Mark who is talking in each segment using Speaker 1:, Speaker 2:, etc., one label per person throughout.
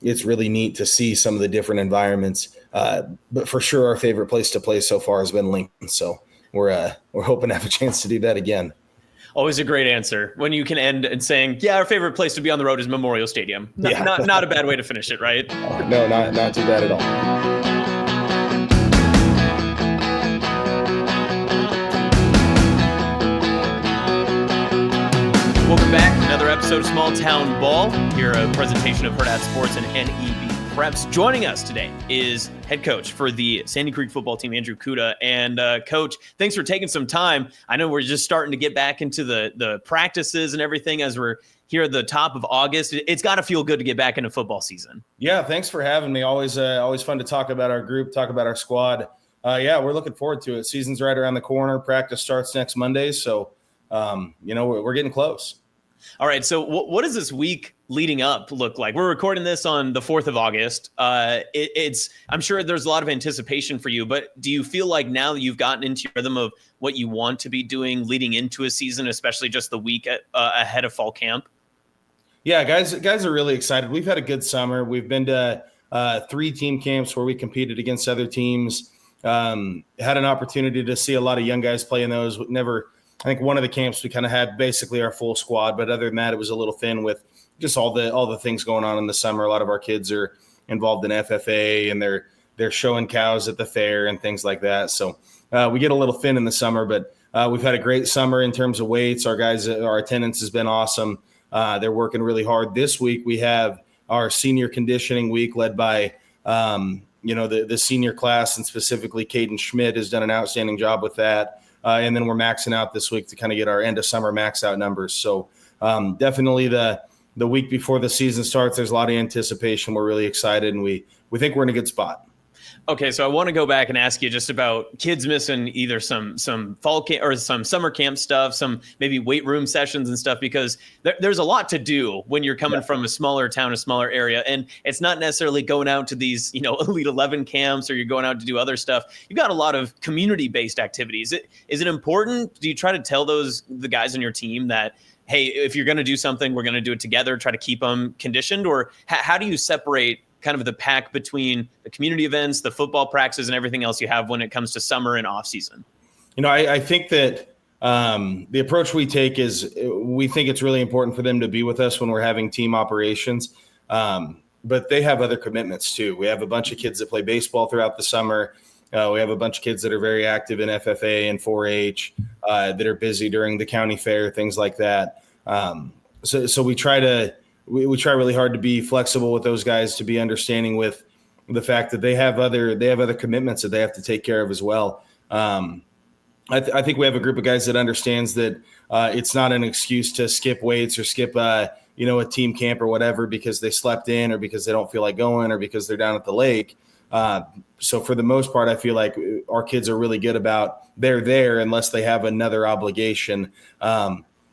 Speaker 1: it's really neat to see some of the different environments. But for sure, our favorite place to play so far has been Lincoln. So we're hoping to have a chance to do that again.
Speaker 2: Always a great answer when you can end and saying, yeah, our favorite place to be on the road is Memorial Stadium. Not a bad way to finish it, right?
Speaker 1: No, not too bad at all.
Speaker 2: Welcome back. Another episode of Small Town Ball. Here, a presentation of Hurrdat Sports and NEB Preps. Joining us today is head coach for the Sandy Creek football team, Andrew Kuta. And Coach, thanks for taking some time. I know we're just starting to get back into the practices and everything as we're here at the top of August. It's got to feel good to get back into football season.
Speaker 1: Yeah, thanks for having me. Always fun to talk about our group, talk about our squad. We're looking forward to it. Season's right around the corner. Practice starts next Monday, so we're getting close.
Speaker 2: All right, so what does this week leading up look like? We're recording this on the 4th of August. I'm sure there's a lot of anticipation for you, but do you feel like now that you've gotten into your rhythm of what you want to be doing leading into a season, especially just the week ahead of fall camp?
Speaker 1: Yeah, guys are really excited. We've had a good summer. We've been to 3 team camps where we competed against other teams. Had an opportunity to see a lot of young guys play in those. I think one of the camps we kind of had basically our full squad, but other than that, it was a little thin with just all the things going on in the summer. A lot of our kids are involved in FFA and they're showing cows at the fair and things like that. So we get a little thin in the summer, but we've had a great summer in terms of weights. Our attendance has been awesome. They're working really hard. This week we have our senior conditioning week led by the senior class, and specifically Caden Schmidt has done an outstanding job with that. And then we're maxing out this week to kind of get our end of summer max out numbers. So definitely the week before the season starts, there's a lot of anticipation. We're really excited, and we think we're in a good spot.
Speaker 2: Okay, so I want to go back and ask you just about kids missing either some fall camp or some summer camp stuff, some maybe weight room sessions and stuff, because there's a lot to do when you're coming from a smaller town, a smaller area, and it's not necessarily going out to these Elite 11 camps or you're going out to do other stuff. You've got a lot of community-based activities. Is it important? Do you try to tell the guys on your team that, hey, if you're going to do something, we're going to do it together, try to keep them conditioned? Or how do you separate kind of the pack between the community events, the football practices, and everything else you have when it comes to summer and off season?
Speaker 1: I think that the approach we take is we think it's really important for them to be with us when we're having team operations. But they have other commitments too. We have a bunch of kids that play baseball throughout the summer. We have a bunch of kids that are very active in FFA and 4-H that are busy during the county fair, things like that. So we try really hard to be flexible with those guys, to be understanding with the fact that they have other commitments that they have to take care of as well. I think we have a group of guys that understands that it's not an excuse to skip weights or skip a team camp or whatever because they slept in or because they don't feel like going or because they're down at the lake. So for the most part, I feel like our kids are really good about they're there unless they have another obligation.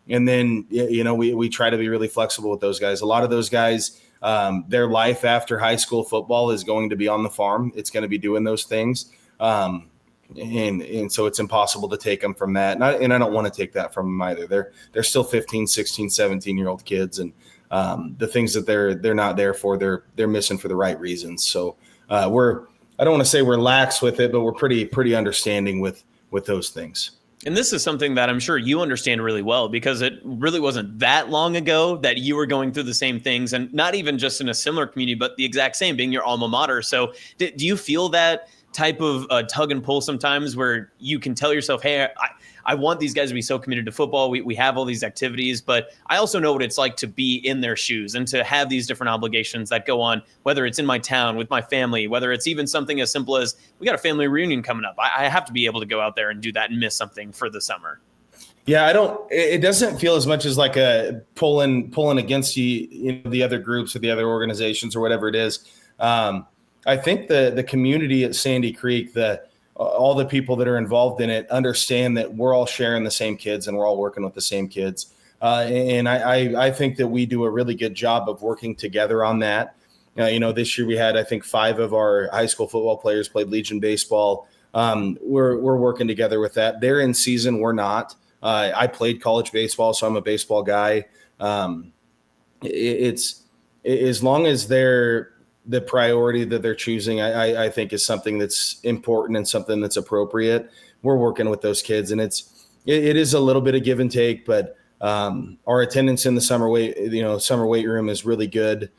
Speaker 1: And then, we try to be really flexible with those guys. A lot of those guys, their life after high school football is going to be on the farm. It's going to be doing those things. And so it's impossible to take them from that. And I don't want to take that from them either. They're still 15, 16, 17-year-old kids. And the things that they're not there for, they're missing for the right reasons. So I don't want to say we're lax with it, but we're pretty understanding with those things.
Speaker 2: And this is something that I'm sure you understand really well, because it really wasn't that long ago that you were going through the same things, and not even just in a similar community, but the exact same, being your alma mater. So do you feel that type of tug and pull sometimes where you can tell yourself, hey, I want these guys to be so committed to football. We have all these activities, but I also know what it's like to be in their shoes and to have these different obligations that go on, whether it's in my town with my family, whether it's even something as simple as we got a family reunion coming up. I have to be able to go out there and do that and miss something for the summer.
Speaker 1: Yeah, it doesn't feel as much as like a pulling against the other groups or the other organizations or whatever it is. I think the community at Sandy Creek, all the people that are involved in it understand that we're all sharing the same kids and we're all working with the same kids. And I think that we do a really good job of working together on that. This year we had, I think, 5 of our high school football players played Legion baseball. We're working together with that. They're in season. We're not. I played college baseball, so I'm a baseball guy. It's as long as they're the priority that they're choosing, I think is something that's important and something that's appropriate. We're working with those kids, and it is a little bit of give and take, but our attendance in the summer weight room is really good.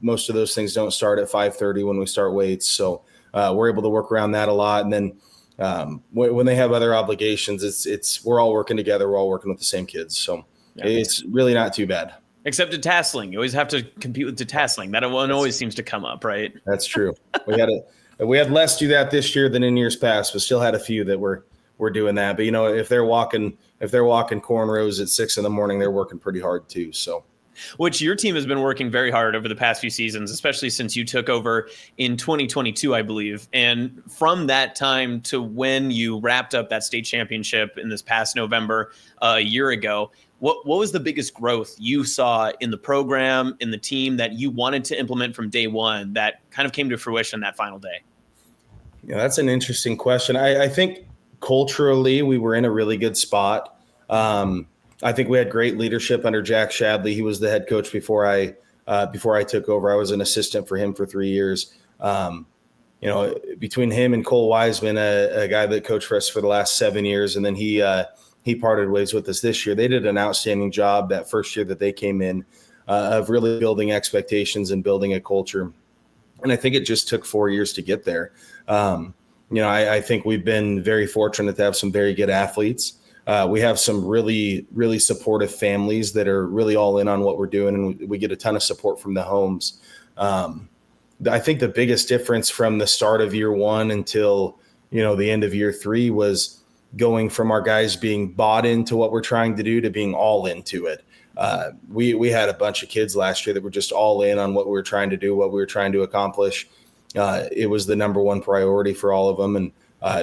Speaker 1: Most of those things don't start at 5:30 when we start weights. So we're able to work around that a lot. And then when they have other obligations, we're all working together. We're all working with the same kids. So it's really not too bad.
Speaker 2: Except detasseling. You always have to compete with detasseling. That one always seems to come up, right?
Speaker 1: That's true. We had less do that this year than in years past, but still had a few that were doing that. But if they're walking cornrows at 6 a.m, they're working pretty hard too. So,
Speaker 2: which your team has been working very hard over the past few seasons, especially since you took over in 2022, I believe. And from that time to when you wrapped up that state championship in this past November, a year ago, what was the biggest growth you saw in the program, in the team, that you wanted to implement from day one that kind of came to fruition that final day?
Speaker 1: Yeah, that's an interesting question. I think culturally we were in a really good spot. I think we had great leadership under Jack Shadley. He was the head coach before I took over. I was an assistant for him for 3 years. Between him and Cole Wiseman, a guy that coached for us for the last 7 years, and then he parted ways with us this year. They did an outstanding job that first year that they came in of really building expectations and building a culture. And I think it just took 4 years to get there. I think we've been very fortunate to have some very good athletes. We have some really, really supportive families that are really all in on what we're doing, and we get a ton of support from the homes. I think the biggest difference from the start of year one until, the end of year three was going from our guys being bought into what we're trying to do to being all into it. We had a bunch of kids last year that were just all in on what we were trying to do, what we were trying to accomplish. It was the number one priority for all of them, and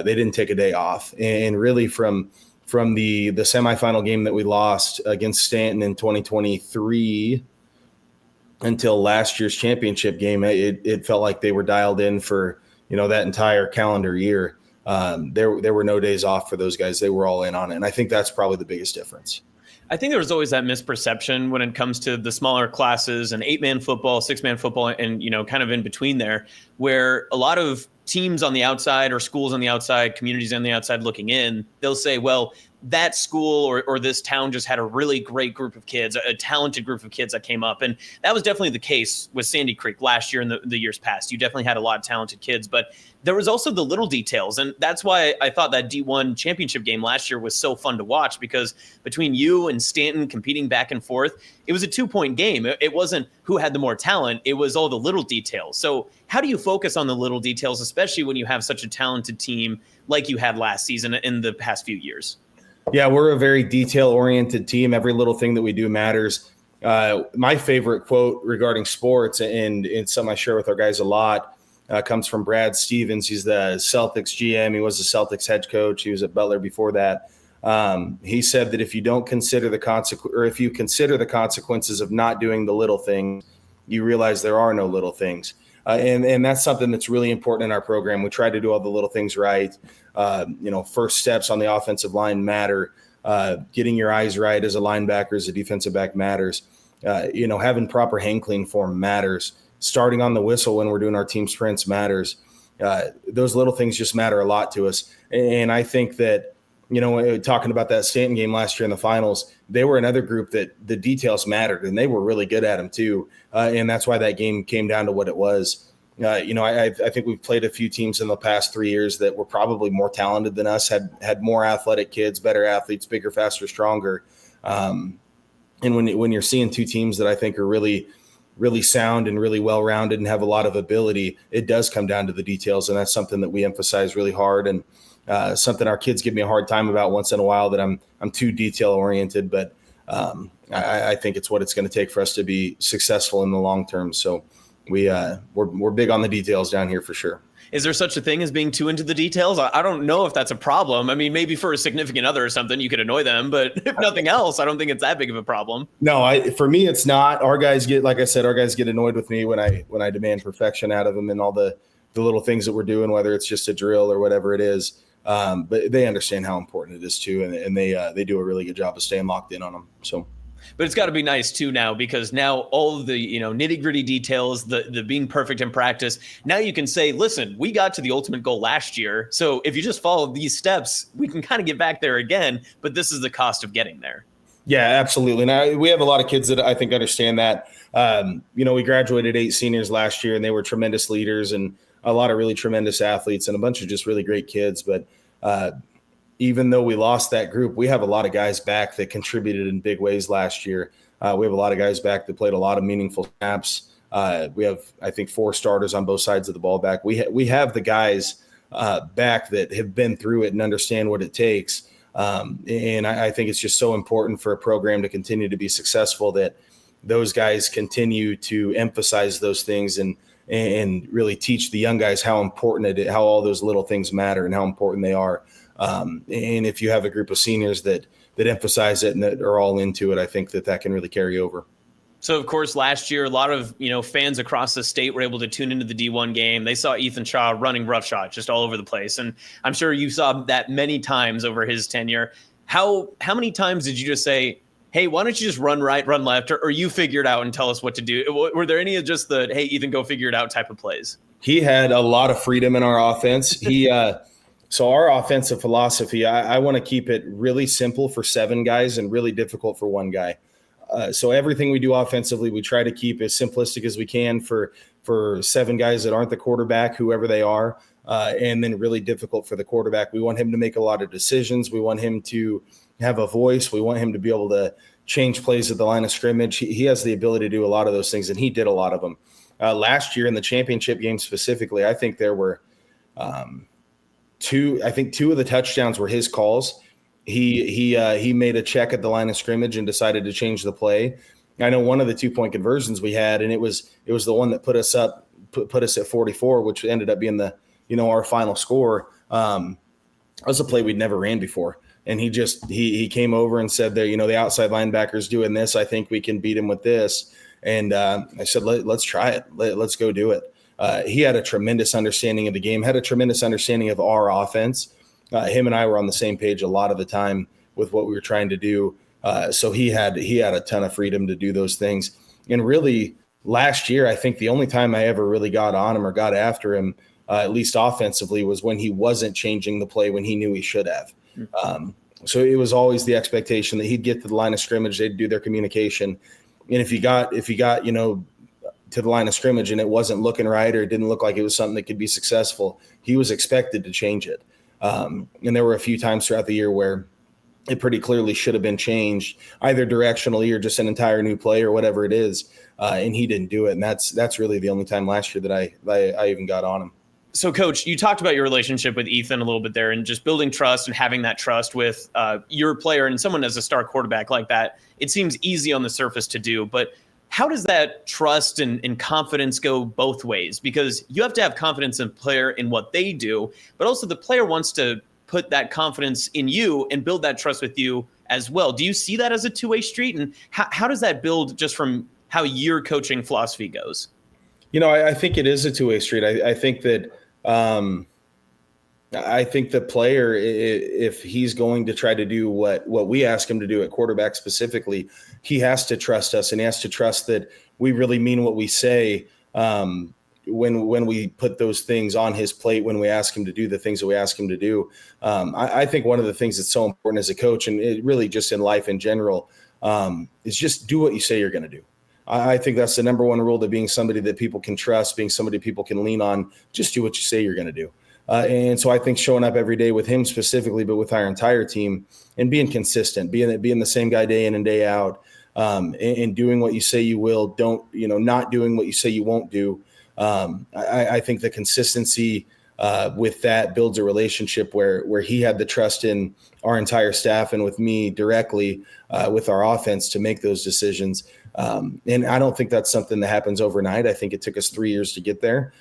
Speaker 1: they didn't take a day off. And really from the semifinal game that we lost against Stanton in 2023 until last year's championship game, it felt like they were dialed in for, that entire calendar year. There were no days off for those guys. They were all in on it. And I think that's probably the biggest difference.
Speaker 2: I think there was always that misperception when it comes to the smaller classes and 8-man football, 6-man football, and, kind of in between there, where a lot of teams on the outside or schools on the outside, communities on the outside looking in, they'll say, well, that school or this town just had a really great group of kids, a talented group of kids that came up. And that was definitely the case with Sandy Creek last year and the years past. You definitely had a lot of talented kids, but there was also the little details. And that's why I thought that D1 championship game last year was so fun to watch, because between you and Stanton competing back and forth, it was a 2-point game. It wasn't who had the more talent. It was all the little details. So how do you focus on the little details, especially when you have such a talented team like you had last season in the past few years?
Speaker 1: Yeah, we're a very detail-oriented team. Every little thing that we do matters. My favorite quote regarding sports, and it's something I share with our guys a lot, comes from Brad Stevens. He's the Celtics GM. He was the Celtics head coach. He was at Butler before that. He said that if you don't consider if you consider the consequences of not doing the little things, you realize there are no little things. And that's something that's really important in our program. We try to do all the little things right. First steps on the offensive line matter. Getting your eyes right as a linebacker, as a defensive back matters. Having proper hand clean form matters. Starting on the whistle when we're doing our team sprints matters. Those little things just matter a lot to us. And I think that, talking about that Stanton game last year in the finals, they were another group that the details mattered, and they were really good at them too. And that's why that game came down to what it was. I think we've played a few teams in the past 3 years that were probably more talented than us, had more athletic kids, better athletes, bigger, faster, stronger. And when you're seeing two teams that I think are really, really sound and really well-rounded and have a lot of ability, it does come down to the details. And that's something that we emphasize really hard, and something our kids give me a hard time about once in a while, that I'm too detail-oriented, but I think it's what it's going to take for us to be successful in the long term. So we're big on the details down here for sure.
Speaker 2: Is there such a thing as being too into the details? I don't know if that's a problem. I mean, maybe for a significant other or something, you could annoy them, but if nothing else, I don't think it's that big of a problem.
Speaker 1: No, for me, it's not. Our guys get annoyed with me when I demand perfection out of them and all the little things that we're doing, whether it's just a drill or whatever it is. But they understand how important it is too, and they do a really good job of staying locked in on them. So.
Speaker 2: But it's got to be nice too now, because now all of the nitty gritty details, the being perfect in practice. Now you can say, listen, we got to the ultimate goal last year, so if you just follow these steps, we can kind of get back there again. But this is the cost of getting there.
Speaker 1: Yeah, absolutely. Now we have a lot of kids that I think understand that. We graduated 8 seniors last year, and they were tremendous leaders and a lot of really tremendous athletes and a bunch of just really great kids. But even though we lost that group, we have a lot of guys back that contributed in big ways last year. We have a lot of guys back that played a lot of meaningful snaps. We have, I think, 4 starters on both sides of the ball back. We have the guys back that have been through it and understand what it takes. And I think it's just so important for a program to continue to be successful that those guys continue to emphasize those things and really teach the young guys how important how all those little things matter and how important they are. And if you have a group of seniors that emphasize it and that are all into it, I think that can really carry over.
Speaker 2: So, of course, last year, a lot of fans across the state were able to tune into the D1 game. They saw Ethan Shaw running roughshod just all over the place. And I'm sure you saw that many times over his tenure. How many times did you just say, hey, why don't you just run right, run left, or you figure it out and tell us what to do? Were there any of just the, hey, Ethan, go figure it out type of plays?
Speaker 1: He had a lot of freedom in our offense. So our offensive philosophy, I want to keep it really simple for 7 guys and really difficult for 1 guy. So everything we do offensively, we try to keep as simplistic as we can for 7 guys that aren't the quarterback, whoever they are, and then really difficult for the quarterback. We want him to make a lot of decisions. We want him to have a voice. We want him to be able to change plays at the line of scrimmage. He has the ability to do a lot of those things, and he did a lot of them. Last year in the championship game specifically, I think there were 2 of the touchdowns were his calls. He made a check at the line of scrimmage and decided to change the play. I know one of the 2-point conversions we had, and it was the one that put us at 44, which ended up being our final score. That was a play we'd never ran before. And he came over and said that, the outside linebacker's doing this. I think we can beat him with this. And I said, let's try it. Let's go do it. He had a tremendous understanding of the game, had a tremendous understanding of our offense. Him and I were on the same page a lot of the time with what we were trying to do. So he had a ton of freedom to do those things. And really last year, I think the only time I ever really got on him or got after him, at least offensively, was when he wasn't changing the play when he knew he should have. So it was always the expectation that he'd get to the line of scrimmage, they'd do their communication. And if he got, to the line of scrimmage and it wasn't looking right or it didn't look like it was something that could be successful, he was expected to change it. And there were a few times throughout the year where it pretty clearly should have been changed, either directionally or just an entire new play or whatever it is. And he didn't do it. And that's really the only time last year that I even got on him.
Speaker 2: So, Coach, you talked about your relationship with Ethan a little bit there and just building trust and having that trust with your player and someone as a star quarterback like that. It seems easy on the surface to do, but how does that trust and confidence go both ways? Because you have to have confidence in the player in what they do, but also the player wants to put that confidence in you and build that trust with you as well. Do you see that as a two-way street? And how does that build just from how your coaching philosophy goes?
Speaker 1: I think it is a two-way street. I think that I think the player, if he's going to try to do what we ask him to do at quarterback specifically, he has to trust us and he has to trust that we really mean what we say when we put those things on his plate, when we ask him to do the things that we ask him to do. I think one of the things that's so important as a coach, and it really just in life in general, is just do what you say you're going to do. I think that's the number one rule to being somebody that people can trust, being somebody people can lean on. Just do what you say you're going to do. And so I think showing up every day with him specifically, but with our entire team and being consistent, being the same guy day in and day out, and doing what you say you will, not doing what you say you won't do. I think the consistency with that builds a relationship where he had the trust in our entire staff and with me directly with our offense to make those decisions. And I don't think that's something that happens overnight. I think it took us 3 years to get there.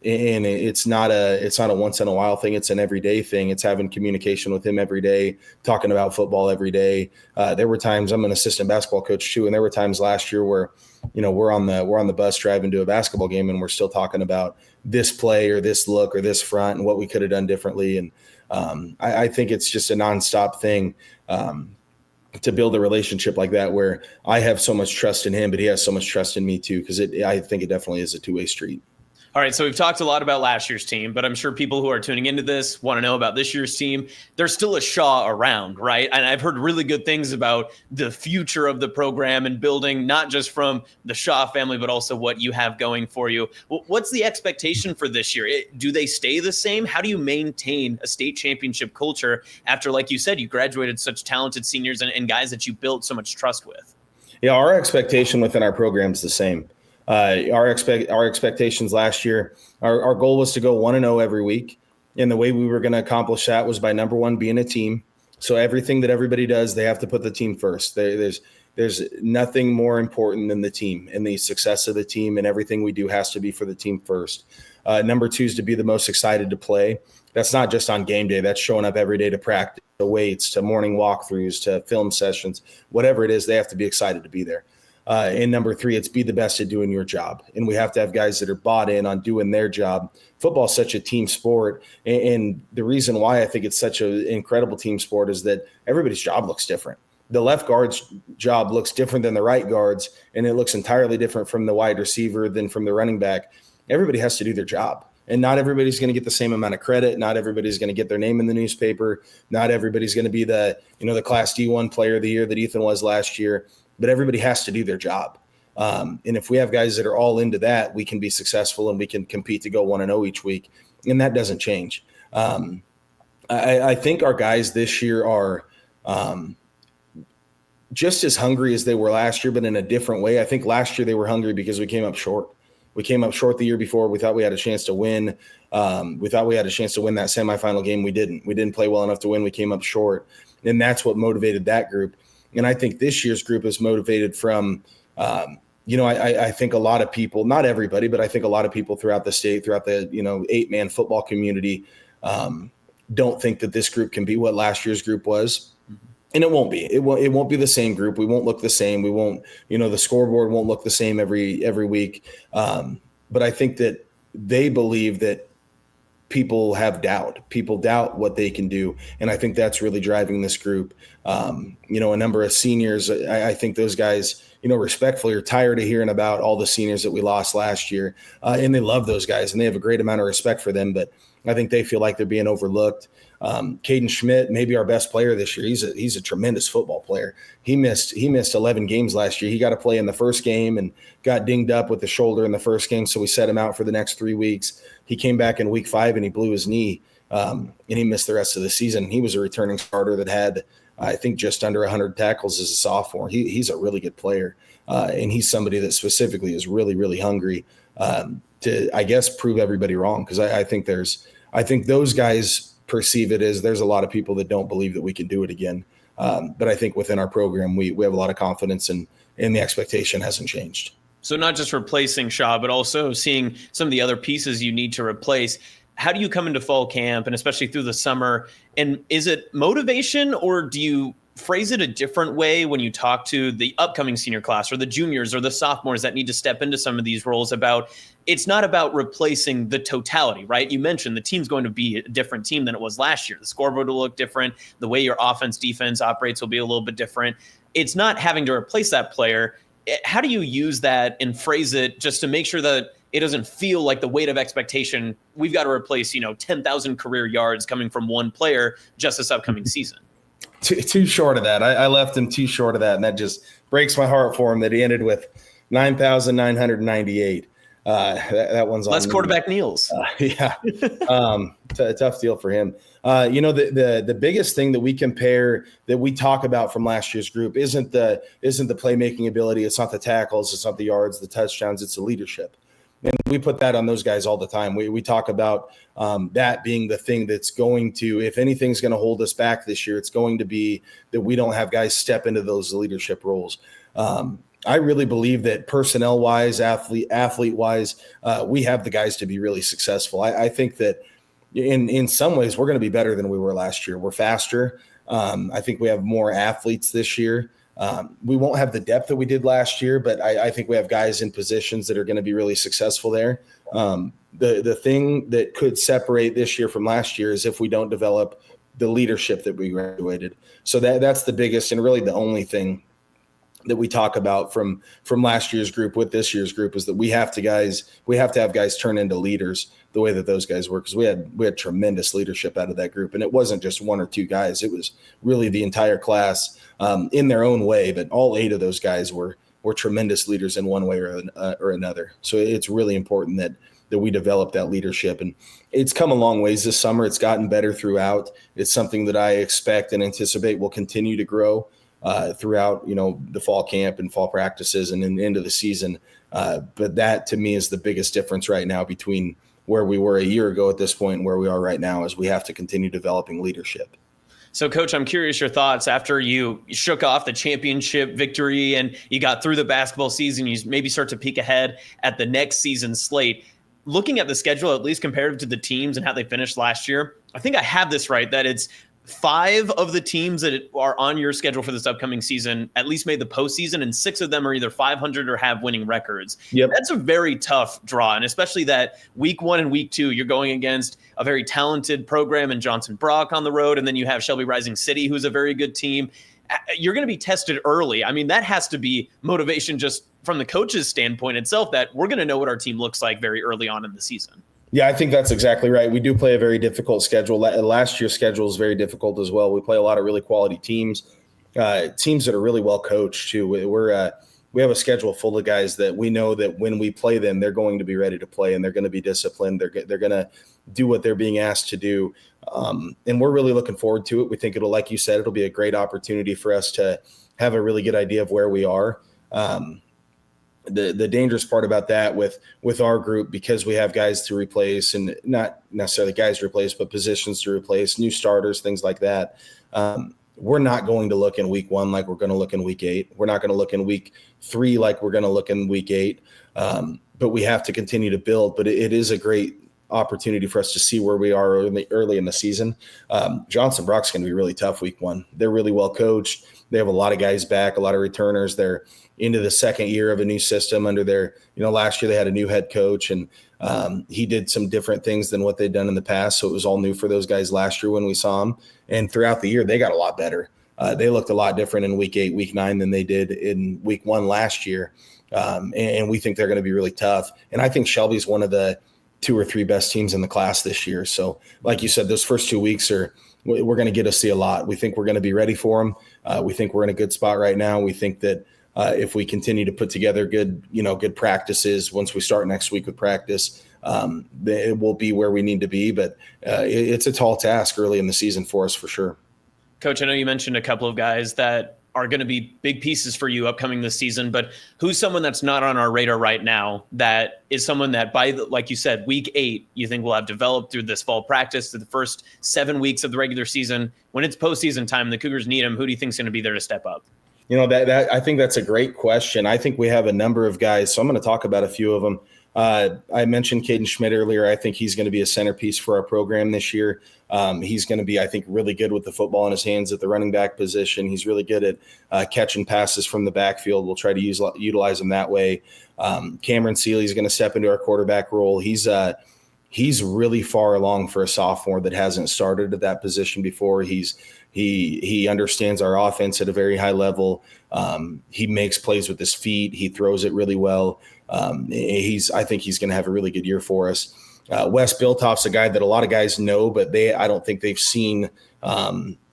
Speaker 1: And it's not a once in a while thing. It's an everyday thing. It's having communication with him every day, talking about football every day. There were times, I'm an assistant basketball coach too, and there were times last year where, we're on the bus driving to a basketball game and we're still talking about this play or this look or this front and what we could have done differently. And I think it's just a nonstop thing. to build a relationship like that where I have so much trust in him, but he has so much trust in me too, because I think it definitely is a two-way street.
Speaker 2: All right, so we've talked a lot about last year's team, but I'm sure people who are tuning into this want to know about this year's team. There's still a Shaw around, right? And I've heard really good things about the future of the program and building, not just from the Shaw family, but also what you have going for you. What's the expectation for this year? Do they stay the same? How do you maintain a state championship culture after, like you said, you graduated such talented seniors and guys that you built so much trust with?
Speaker 1: Yeah, our expectation within our program is the same. Our expectations last year, our goal was to go 1-0 every week. And the way we were going to accomplish that was by, number one, being a team. So everything that everybody does, they have to put the team first. There's nothing more important than the team and the success of the team, and everything we do has to be for the team first. Number two is to be the most excited to play. That's not just on game day. That's showing up every day to practice, to weights, to morning walkthroughs, to film sessions, whatever it is, they have to be excited to be there. And number three, it's be the best at doing your job. And we have to have guys that are bought in on doing their job. Football is such a team sport. And the reason why I think it's such an incredible team sport is that everybody's job looks different. The left guard's job looks different than the right guard's, and it looks entirely different from the wide receiver than from the running back. Everybody has to do their job. And not everybody's going to get the same amount of credit. Not everybody's going to get their name in the newspaper. Not everybody's going to be the Class D1 player of the year that Ethan was last year. But everybody has to do their job. And if we have guys that are all into that, we can be successful and we can compete to go 1-0 each week. And that doesn't change. I think our guys this year are just as hungry as they were last year, but in a different way. I think last year they were hungry because we came up short. We came up short the year before. We thought we had a chance to win. We thought we had a chance to win that semifinal game. We didn't. We didn't play well enough to win. We came up short. And that's what motivated that group. And I think this year's group is motivated from, I think a lot of people, not everybody, but I think a lot of people throughout the state, throughout the, 8-man football community, don't think that this group can be what last year's group was. And it won't be. It won't be the same group. We won't look the same. We won't, the scoreboard won't look the same every week. But I think that they believe that people have doubt. People doubt what they can do. And I think that's really driving this group. A number of seniors, I think those guys, respectfully are tired of hearing about all the seniors that we lost last year. And they love those guys and they have a great amount of respect for them. But I think they feel like they're being overlooked. Caden Schmidt, maybe our best player this year. He's a tremendous football player. He missed 11 games last year. He got to play in the first game and got dinged up with the shoulder in the first game. So we set him out for the next 3 weeks. He came back in week 5 and he blew his knee. And he missed the rest of the season. He was a returning starter that had, I think, just under 100 tackles as a sophomore. He's a really good player. And he's somebody that specifically is really, really hungry to, I guess, prove everybody wrong. Because I think those guys perceive it as there's a lot of people that don't believe that we can do it again. But I think within our program, we have a lot of confidence and the expectation hasn't changed.
Speaker 2: So not just replacing Shaw, but also seeing some of the other pieces you need to replace. How do you come into fall camp and especially through the summer? And is it motivation or do you phrase it a different way when you talk to the upcoming senior class or the juniors or the sophomores that need to step into some of these roles about it's not about replacing the totality, right? You mentioned the team's going to be a different team than it was last year. The scoreboard will look different. The way your offense, defense operates will be a little bit different. It's not having to replace that player. How do you use that and phrase it just to make sure that it doesn't feel like the weight of expectation? We've got to replace, 10,000 career yards coming from one player just this upcoming season.
Speaker 1: Too short of that. I left him too short of that, and that just breaks my heart for him that he ended with 9,998. That one's on.
Speaker 2: Less quarterback kneels.
Speaker 1: Yeah, a tough deal for him. The biggest thing that we compare, that we talk about from last year's group isn't the playmaking ability. It's not the tackles. It's not the yards, the touchdowns. It's the leadership. And we put that on those guys all the time. We talk about that being the thing that's going to, if anything's going to hold us back this year, it's going to be that we don't have guys step into those leadership roles. I really believe that personnel-wise, athlete-wise, we have the guys to be really successful. I think that in some ways we're going to be better than we were last year. We're faster. I think we have more athletes this year. We won't have the depth that we did last year, but I think we have guys in positions that are going to be really successful there. The thing that could separate this year from last year is if we don't develop the leadership that we graduated. So that's the biggest and really the only thing that we talk about from last year's group with this year's group is that we have to have guys turn into leaders the way that those guys were, because we had tremendous leadership out of that group, and it wasn't just one or two guys. It was really the entire class in their own way, but all 8 of those guys were tremendous leaders in one way or another. So it's really important that we develop that leadership, and it's come a long ways this summer. It's gotten better throughout. It's something that I expect and anticipate will continue to grow throughout, the fall camp and fall practices and then into the season. But that to me is the biggest difference right now between where we were a year ago at this point and where we are right now, is we have to continue developing leadership.
Speaker 2: So, Coach, I'm curious your thoughts after you shook off the championship victory and you got through the basketball season. You maybe start to peek ahead at the next season slate. Looking at the schedule, at least comparative to the teams and how they finished last year, I think I have this right, that it's 5 of the teams that are on your schedule for this upcoming season at least made the postseason, and 6 of them are either 500 or have winning records.
Speaker 1: Yep.
Speaker 2: That's a very tough draw, and especially that week 1 and week 2, you're going against a very talented program in Johnson Brock on the road, and then you have Shelby Rising City, who's a very good team. You're going to be tested early. I mean, that has to be motivation just from the coach's standpoint itself, that we're going to know what our team looks like very early on in the season.
Speaker 1: Yeah, I think that's exactly right. We do play a very difficult schedule. Last year's schedule is very difficult as well. We play a lot of really quality teams, teams that are really well coached too. We have a schedule full of guys that we know that when we play them, they're going to be ready to play and they're going to be disciplined. They're going to do what they're being asked to do, and we're really looking forward to it. We think like you said, it'll be a great opportunity for us to have a really good idea of where we are. The dangerous part about that with our group, because we have guys to replace, and not necessarily guys to replace, but positions to replace, new starters, things like that. We're not going to look in week 1 like we're going to look in week 8. We're not going to look in week 3 like we're going to look in week 8. But we have to continue to build. But it is a great opportunity for us to see where we are early in the season. Johnson Brock's going to be really tough week 1. They're really well coached. They have a lot of guys back, a lot of returners. They're into the second year of a new system under their, last year they had a new head coach, and he did some different things than what they'd done in the past. So it was all new for those guys last year when we saw them. And throughout the year, they got a lot better. They looked a lot different in week 8, week 9 than they did in week 1 last year. And we think they're going to be really tough. And I think Shelby's one of the 2 or 3 best teams in the class this year. So like you said, those first 2 weeks we're going to get to see a lot. We think we're going to be ready for them. We think we're in a good spot right now. We think that if we continue to put together good practices, once we start next week with practice, it will be where we need to be. But it's a tall task early in the season for us, for sure. Coach,
Speaker 2: I know you mentioned a couple of guys that are going to be big pieces for you upcoming this season, but who's someone that's not on our radar right now that is someone that like you said, week 8, you think will have developed through this fall practice, through the first 7 weeks of the regular season? When it's postseason time, the Cougars need him. Who do you think is going to be there to step up?
Speaker 1: That I think that's a great question. I think we have a number of guys, so I'm going to talk about a few of them. I mentioned Caden Schmidt earlier. I think he's going to be a centerpiece for our program this year. He's going to be, I think, really good with the football in his hands at the running back position. He's really good at catching passes from the backfield. We'll try to utilize him that way. Cameron Seeley is going to step into our quarterback role. He's really far along for a sophomore that hasn't started at that position before. He understands our offense at a very high level. He makes plays with his feet. He throws it really well. I think he's going to have a really good year for us. Wes Biltoff's a guy that a lot of guys know, but I don't think they've seen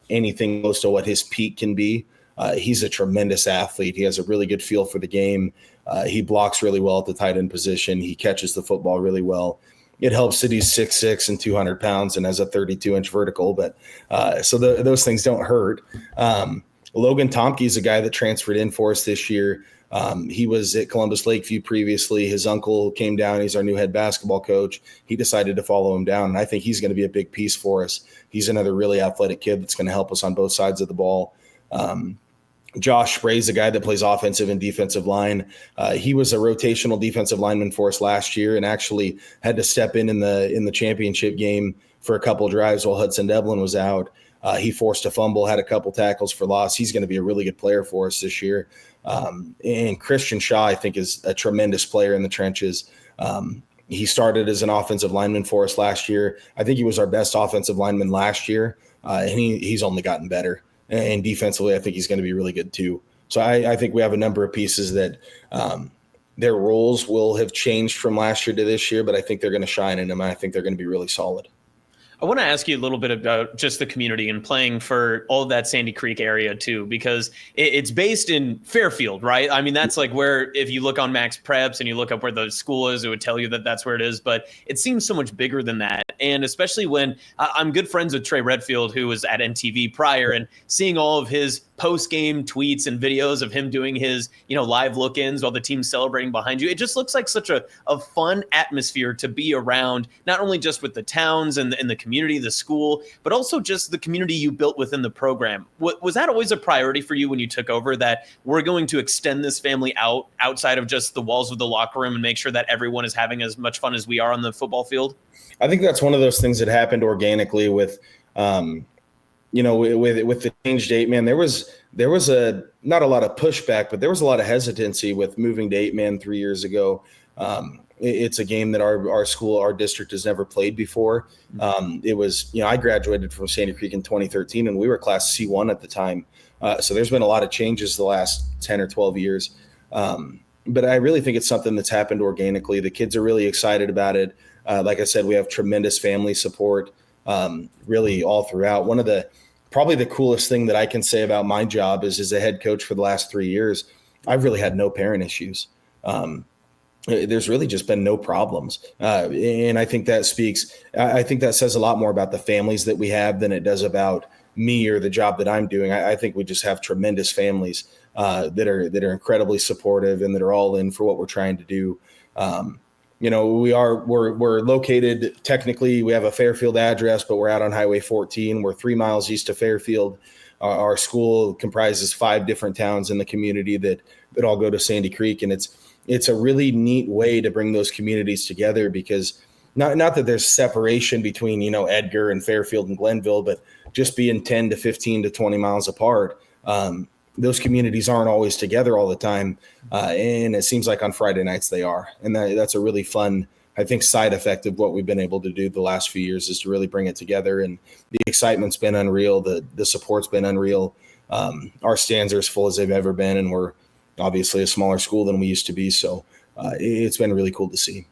Speaker 1: anything close to what his peak can be. He's a tremendous athlete. He has a really good feel for the game. He blocks really well at the tight end position. He catches the football really well. It helps that he's 6'6" and 200 pounds and has a 32-inch vertical, but so those things don't hurt. Logan Tomke is a guy that transferred in for us this year. He was at Columbus Lakeview previously. His uncle came down. He's our new head basketball coach. He decided to follow him down, and I think he's going to be a big piece for us. He's another really athletic kid that's going to help us on both sides of the ball. Josh Spray's a guy that plays offensive and defensive line. He was a rotational defensive lineman for us last year and actually had to step in the championship game for a couple of drives while Hudson Devlin was out. He forced a fumble, had a couple tackles for loss. He's going to be a really good player for us this year. And Christian Shaw, I think, is a tremendous player in the trenches. He was a tremendous player in the trenches. He was a tremendous player in the trenches. He was a tremendous player in the trenches. He was a tremendous player in the trenches. He was a tremendous player in the trenches. He was a tremendous player in the trenches. He was a tremendous player in the trenches. And Christian Shaw, I think, is a tremendous player in the trenches. He started as an offensive lineman for us last year. I think he was our best offensive lineman last year, and he's only gotten better. And defensively, I think he's going to be really good too. So I think we have a number of pieces that their roles will have changed from last year to this year, but I think they're going to shine in them, and I think they're going to be really solid.
Speaker 2: I want to ask you a little bit about just the community and playing for all of that Sandy Creek area too, because it's based in Fairfield, right? I mean, that's like where, if you look on Max Preps and you look up where the school is, it would tell you that that's where it is, but it seems so much bigger than that. And especially when I'm good friends with Trey Redfield, who was at NTV prior, and seeing all of his post-game tweets and videos of him doing his, live look-ins while the team's celebrating behind you. It just looks like such a fun atmosphere to be around, not only just with the towns and the community, the school, but also just the community you built within the program. Was that always a priority for you when you took over, that we're going to extend this family outside of just the walls of the locker room and make sure that everyone is having as much fun as we are on the football field?
Speaker 1: I think that's one of those things that happened organically with with the change date, man. There was not a lot of pushback, but there was a lot of hesitancy with moving to 8-man 3 years ago. It's a game that our district has never played before. It was, I graduated from Sandy Creek in 2013, and we were class C1 at the time. So there's been a lot of changes the last 10 or 12 years. But I really think it's something that's happened organically. The kids are really excited about it. Like I said, we have tremendous family support, really all throughout. Probably the coolest thing that I can say about my job is, as a head coach for the last 3 years, I've really had no parent issues. There's really just been no problems. And I think that says a lot more about the families that we have than it does about me or the job that I'm doing. I think we just have tremendous families that are incredibly supportive and that are all in for what we're trying to do. We're located, technically we have a Fairfield address, but we're out on Highway 14. We're 3 miles east of Fairfield. Our school comprises 5 different towns in the community that all go to Sandy Creek. And it's a really neat way to bring those communities together, because not that there's separation between, Edgar and Fairfield and Glenville, but just being 10 to 15 to 20 miles apart. Those communities aren't always together all the time. And it seems like on Friday nights they are. And that's a really fun, I think, side effect of what we've been able to do the last few years, is to really bring it together. And the excitement's been unreal. The support's been unreal. Our stands are as full as they've ever been. And we're obviously a smaller school than we used to be. So it's been really cool to see.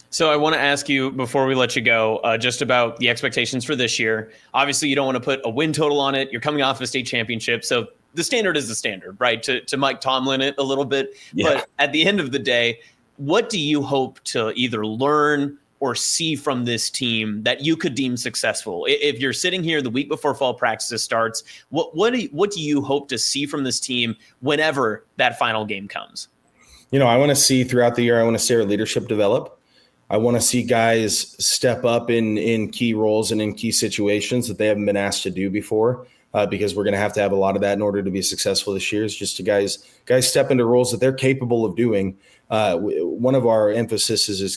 Speaker 2: So I want to ask you, before we let you go, just about the expectations for this year. Obviously, you don't want to put a win total on it. You're coming off a state championship. So the standard is the standard, right? To Mike Tomlin it a little bit. Yeah. But at the end of the day, what do you hope to either learn or see from this team that you could deem successful? If you're sitting here the week before fall practices starts, what do you hope to see from this team whenever that final game comes?
Speaker 1: I want to see throughout the year, I want to see our leadership develop. I want to see guys step up in key roles and in key situations that they haven't been asked to do before, because we're going to have a lot of that in order to be successful this year. Is just to guys step into roles that they're capable of doing. One of our emphases as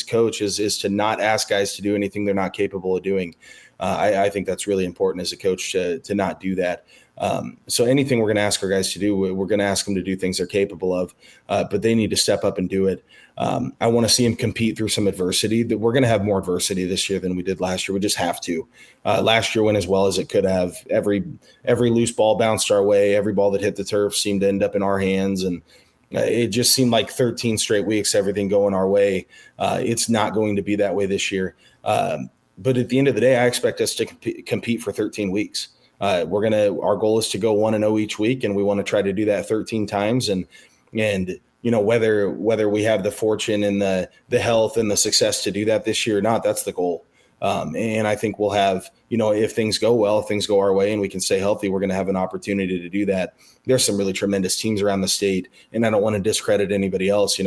Speaker 1: coach is to not ask guys to do anything they're not capable of doing. I think that's really important as a coach to not do that. So anything we're going to ask our guys to do, we're going to ask them to do things they're capable of, but they need to step up and do it. I want to see them compete through some adversity. That we're going to have more adversity this year than we did last year. We just have to. Last year went as well as it could have. Every loose ball bounced our way. Every ball that hit the turf seemed to end up in our hands, and it just seemed like 13 straight weeks, everything going our way. It's not going to be that way this year. But at the end of the day, I expect us to compete for 13 weeks. Our goal is to go 1-0 each week, and we want to try to do that 13 times. And whether we have the fortune and the health and the success to do that this year or not, that's the goal. And I think we'll have, if things go well, if things go our way and we can stay healthy, we're going to have an opportunity to do that. There's some really tremendous teams around the state, and I don't want to discredit anybody else.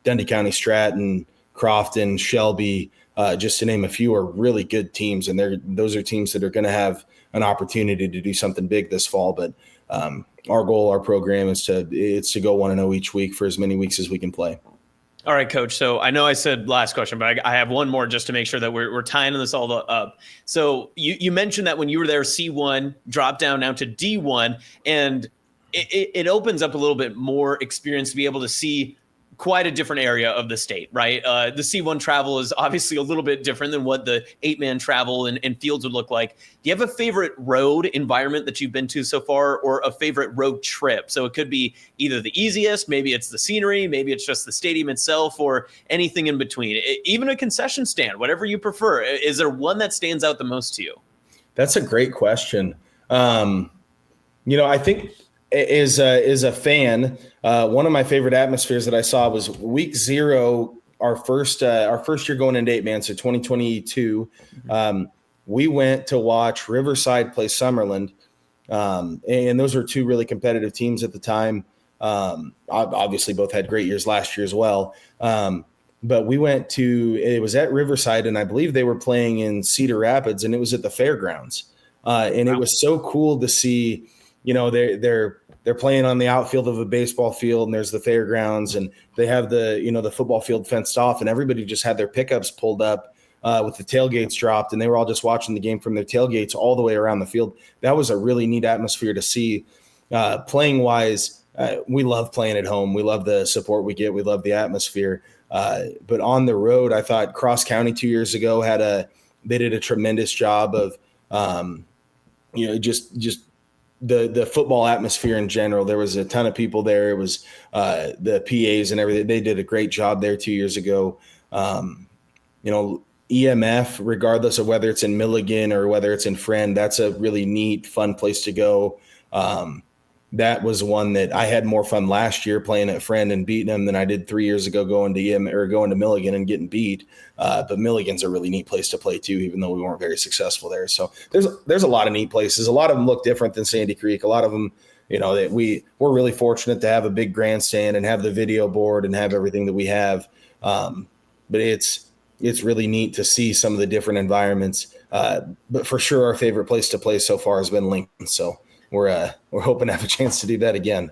Speaker 1: Dundee County, Stratton, Crofton, Shelby, just to name a few, are really good teams. And those are teams that are going to have an opportunity to do something big this fall. But our goal, our program is to go 1-0 each week for as many weeks as we can play.
Speaker 2: All right, Coach. So I know I said last question, but I have one more just to make sure that we're tying this all up. So you mentioned that when you were there, C1 dropped down now to D1, and it opens up a little bit more experience to be able to see quite a different area of the state, right? The C1 travel is obviously a little bit different than what the 8-man travel and fields would look like. Do you have a favorite road environment that you've been to so far, or a favorite road trip? So it could be either the easiest, maybe it's the scenery, maybe it's just the stadium itself, or anything in between. Even a concession stand, whatever you prefer. Is there one that stands out the most to you?
Speaker 1: That's a great question. I think as a fan, one of my favorite atmospheres that I saw was week 0, our first year going into 8-man, so 2022. We went to watch Riverside play Summerland, and those were 2 really competitive teams at the time. Obviously, both had great years last year as well. But we went to, it was at Riverside, and I believe they were playing in Cedar Rapids, and it was at the fairgrounds. And It was so cool to see, they're playing on the outfield of a baseball field, and there's the fairgrounds, and they have the football field fenced off, and everybody just had their pickups pulled up with the tailgates dropped, and they were all just watching the game from their tailgates all the way around the field. That was a really neat atmosphere to see. Playing wise, we love playing at home. We love the support we get. We love the atmosphere. But on the road, I thought Cross County 2 years ago they did a tremendous job of, just the football atmosphere in general. There was a ton of people there. It was the PAs and everything. They did a great job there 2 years ago. EMF, regardless of whether it's in Milligan or whether it's in Friend, that's a really neat, fun place to go. That was one that I had more fun last year playing at Friend and beating them than I did 3 years ago going to Milligan and getting beat. But Milligan's a really neat place to play too, even though we weren't very successful there. So there's a lot of neat places. A lot of them look different than Sandy Creek. A lot of them, that we're really fortunate to have a big grandstand and have the video board and have everything that we have. But it's really neat to see some of the different environments. But for sure, our favorite place to play so far has been Lincoln. So we're hoping to have a chance to do that again.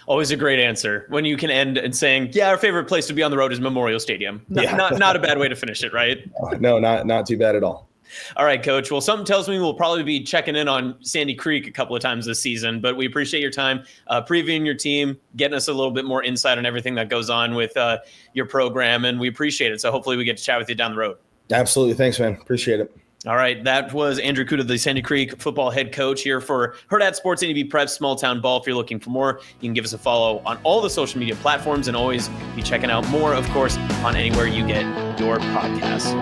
Speaker 2: Always a great answer when you can end and saying, yeah, our favorite place to be on the road is Memorial Stadium. Not a bad way to finish it, right?
Speaker 1: No, not too bad at all.
Speaker 2: All right, Coach. Well, something tells me we'll probably be checking in on Sandy Creek a couple of times this season, but we appreciate your time previewing your team, getting us a little bit more insight on everything that goes on with your program, and we appreciate it. So hopefully we get to chat with you down the road.
Speaker 1: Absolutely. Thanks, man. Appreciate it.
Speaker 2: All right, that was Andrew Kuta, the Sandy Creek football head coach here for Hurrdat Sports NEB Prep Small Town Ball. If you're looking for more, you can give us a follow on all the social media platforms, and always be checking out more, of course, on anywhere you get your podcasts.